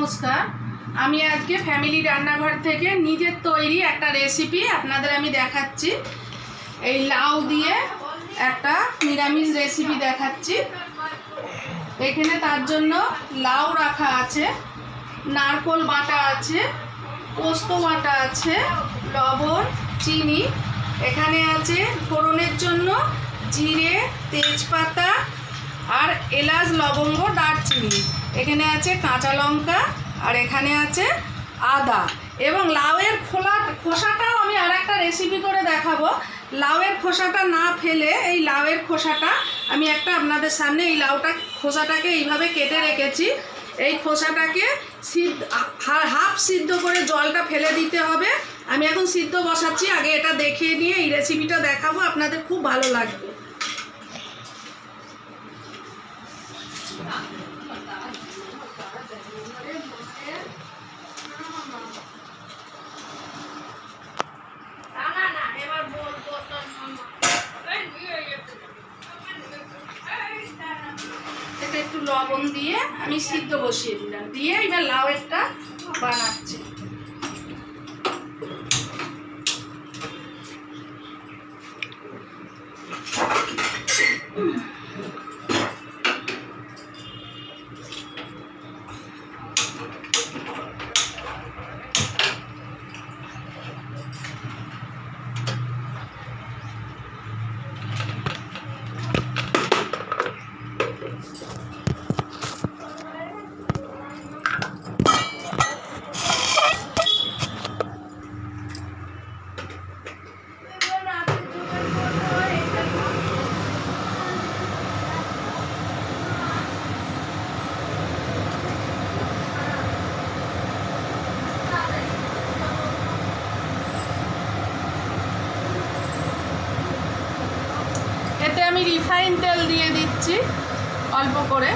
নমস্কার। আমি আজকে ফ্যামিলি রান্নাঘর থেকে নিজের তৈরি একটা রেসিপি আপনাদের আমি দেখাচ্ছি। এই লাউ দিয়ে একটা নিরামিষ রেসিপি দেখাচ্ছি। এখানে তার জন্য লাউ রাখা আছে, নারকোল বাটা আছে, পোস্ত বাটা আছে, লবণ, চিনি। এখানে আছে ফোড়নের জন্য জিরে, তেজপাতা আর এলাচ, লবঙ্গ, দারচিনি। এখানে আছে কাঁচা লঙ্কা আর এখানে আছে আদা। এবং লাউয়ের খোসাটাও আমি আর একটা রেসিপি করে দেখাবো। লাউয়ের খোসাটা না ফেলে এই লাউয়ের খোসাটা আমি একটা আপনাদের সামনে এই খোসাটাকে এইভাবে কেটে রেখেছি। এই খোসাটাকে হাফ সিদ্ধ করে জলটা ফেলে দিতে হবে। আমি এখন সিদ্ধ বসাচ্ছি, আগে এটা দেখিয়ে নিয়ে এই রেসিপিটা দেখাবো, আপনাদের খুব ভালো লাগবে। একটু লবণ দিয়ে আমি সিদ্ধ বসিয়ে দিলাম, দিয়ে এবার লাউয়েরটা বানাচ্ছি। এতে আমি রিফাইন তেল দিয়ে দিচ্ছি অল্প করে।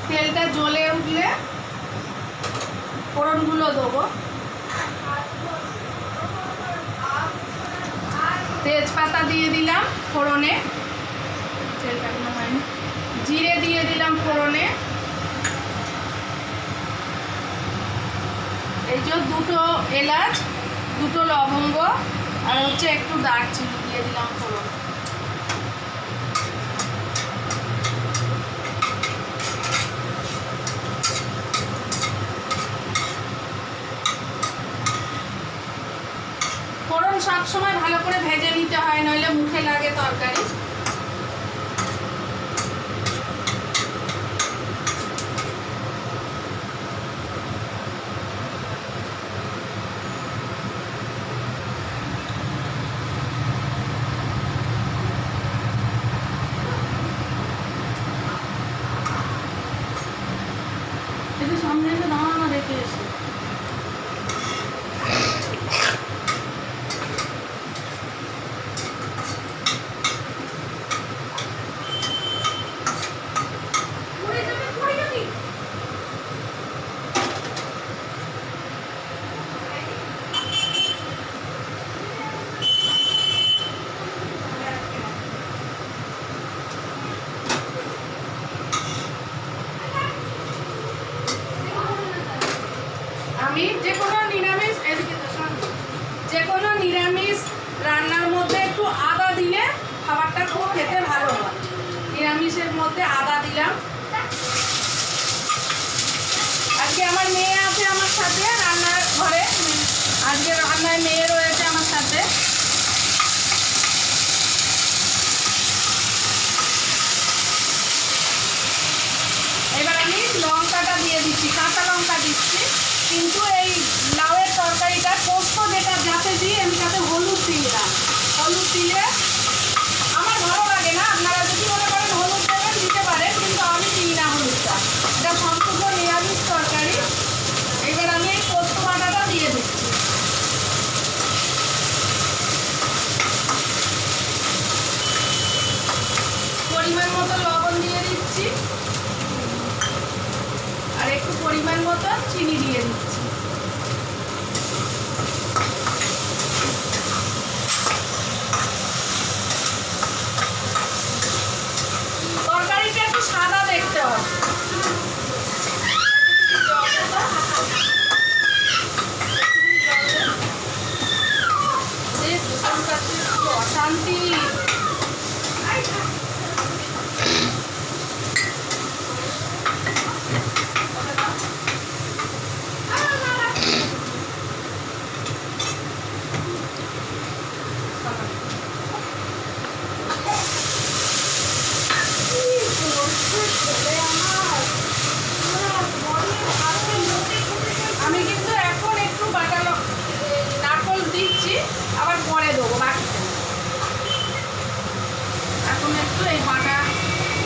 তেলটা জ্বলে উঠলে ফোড়নগুলো দেবো। তেজপাতা দিয়ে দিলাম ফোড়নে, জিরে দিয়ে দিলাম ফোড়নে, এই যে দুটো এলাচ, দুটো লবঙ্গ আর হচ্ছে একটু দারচিনি দিয়ে দিলাম ফোড়নে। ফোড়ন সবসময় ভালো করে ভেজে নিতে হয়, নইলে মুখে লাগে তরকারি। একটু সামনে এসে দাঁড়ানো রেখে এসে আমি যে কোনো নিরামিষ রান্নার মধ্যে একটু আদা দিলে খাবারটা খুব খেতে ভালো হয়। নিরামিষের মধ্যে আদা দিলাম। আজকে আমার মেয়ে আছে আমার সাথে রান্নার ঘরে, আজকে রান্নায় মেয়ে রয়েছে আমার সাথে। এবার আমি লঙ্কাটা দিয়ে দিচ্ছি, কাঁচা লঙ্কা দিচ্ছি। কিন্তু এই লাউয়ের তরকারিটা পোস্ত যেটা যাতে দিই আমি তাতে হলুদ দিই না। হলুদ দিলে আমার ভালো লাগে না, আপনারা যদি মনে করেন হলুদ দেবেন দিতে পারেন, কিন্তু আমি দিই না হলুদটা। এটা সম্পূর্ণ নিরামিষ তরকারি। এবার আমি এই পোস্ত বাটাটা দিয়ে দিচ্ছি। পরিমাণ মতো লবণ দিয়ে দিচ্ছি। চিনি দিয়ে দিচ্ছি। তরকারিটা একটু সাদা দেখতে হবে। অশান্তি। আমি কিন্তু এখন একটু বাটা নারকোল দিচ্ছি, আবার পরে দেবো বাকিতে। এখন একটু এই বাটা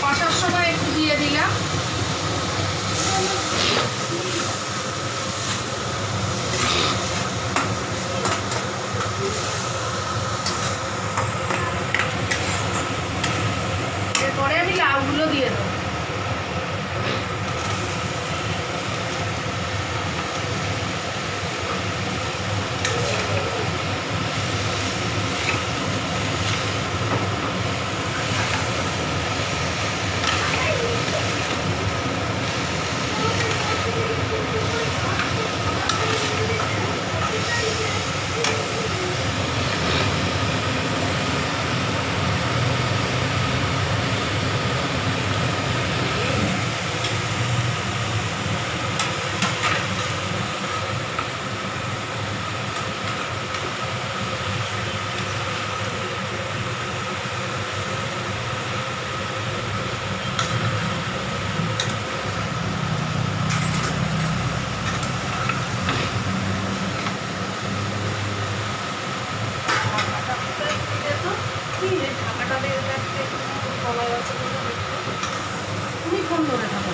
কষার সময় একটু দিয়ে দিলাম। এরপরে আমি লাউগুলো দিয়ে দেবো। তুমি ফোন ধরে থাকো।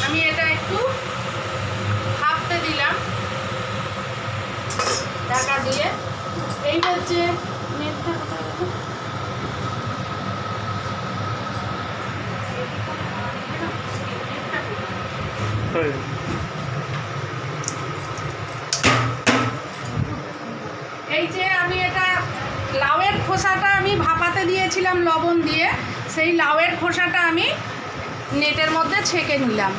আমি এটা একটু ভাপতে দিলাম ঢাকা দিয়ে। এই হচ্ছে নেটটা কোথায় গেল? এই যে আমি এটা লাউয়ের খোসাটা আমি ভাপাতে দিয়েছিলাম লবণ দিয়ে, সেই লাউয়ের খোসাটা আমি নেটের মধ্যে ছেঁকে নিলাম।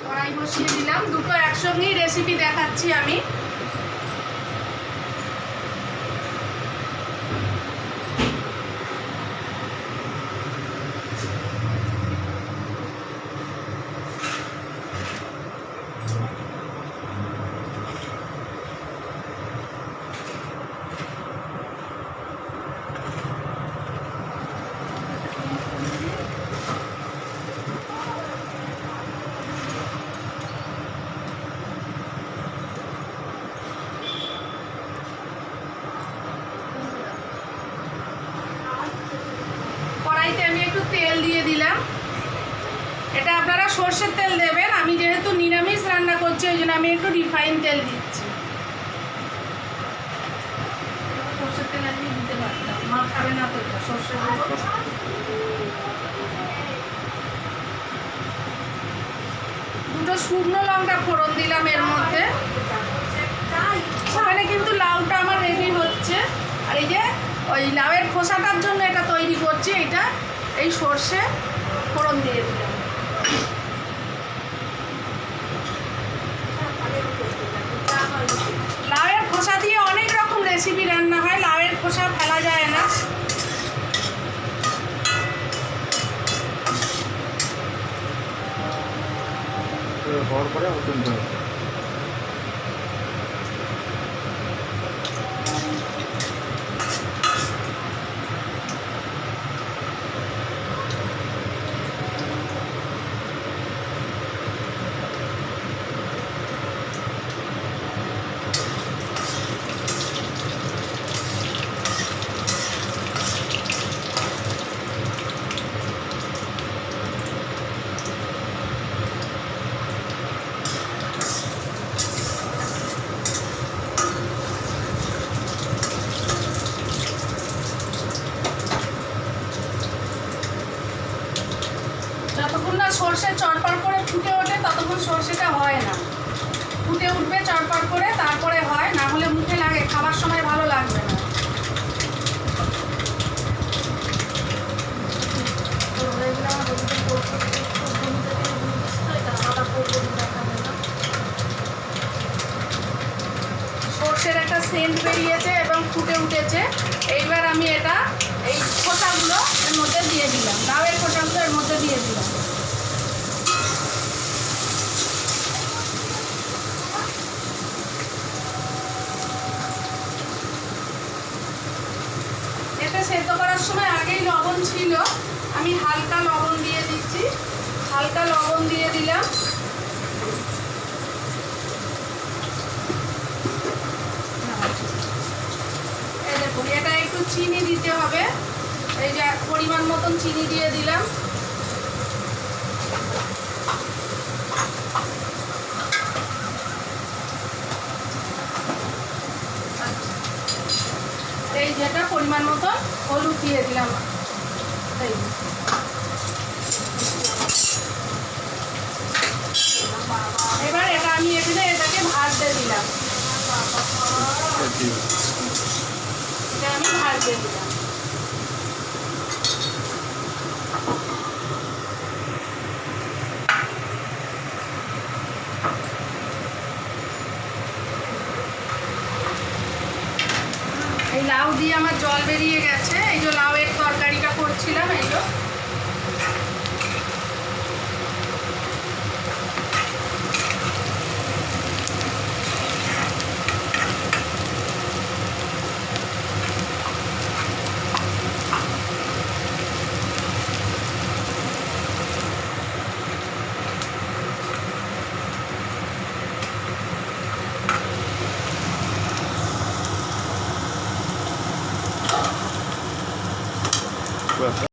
কড়াই বসিয়ে দিলাম, দুটো একসঙ্গেই রেসিপি দেখাচ্ছি আমি। কড়াইতে আমি একটু তেল দিয়ে দিলাম। এটা আপনারা সর্ষের তেল দেবেন, আমি যেহেতু নিরামিষ রান্না করছি ওই জন্য আমি একটু রিফাইন তেল দিচ্ছি। সর্ষের তেল আমি দিতে পারতাম, মা খাবে না তো, সর্ষের দেবো। দুটো শুকনো লঙ্কা ফোড়ন দিলাম এর মধ্যে। ওখানে কিন্তু লাউটা আমার রেডি হচ্ছে। আর এই যে ওই লাউয়ের খোসাটার জন্য এটা তৈরি করছি, এটা এই সর্ষে ফোড়ন দিয়ে দিলাম। লাউয়ের খোসা দিয়ে অনেক রকম রেসিপি রান্না হয়, লাউয়ের খোসা ফেলা যায় না। সর্ষেটা হয় না, ফুটে উঠবে চটপট করে তারপরে হয়, না হলে মুখে লাগে, খাবার সময় ভালো লাগবে না। সর্ষের একটা সেন্ট বেরিয়েছে এবং ফুটে উঠেছে। এইবার আমি এটা এই খোসাগুলো এর মধ্যে দিয়ে দিলাম, লাউয়ের খোসাগুলো এর মধ্যে দিয়ে দিলাম। এতে সেদ্ধ করার সময় আগেই লবণ ছিল, আমি হালকা লবণ দিয়ে দিচ্ছি, হালকা লবণ দিয়ে দিলাম। এই দেখুন, এটা একটু চিনি দিতে হবে, এই যে পরিমাণ মতন চিনি দিয়ে দিলাম। এই যেটা পরিমাণ মতন হলুদ দিয়ে দিলাম। এবার এটা আমি এটাকে ভাজতে দিলাম, এটা আমি ভাজতে দিলাম। এই লাউ দিয়ে আমার জল বেরিয়ে গেছে, এই যে লাউয়ের তরকারি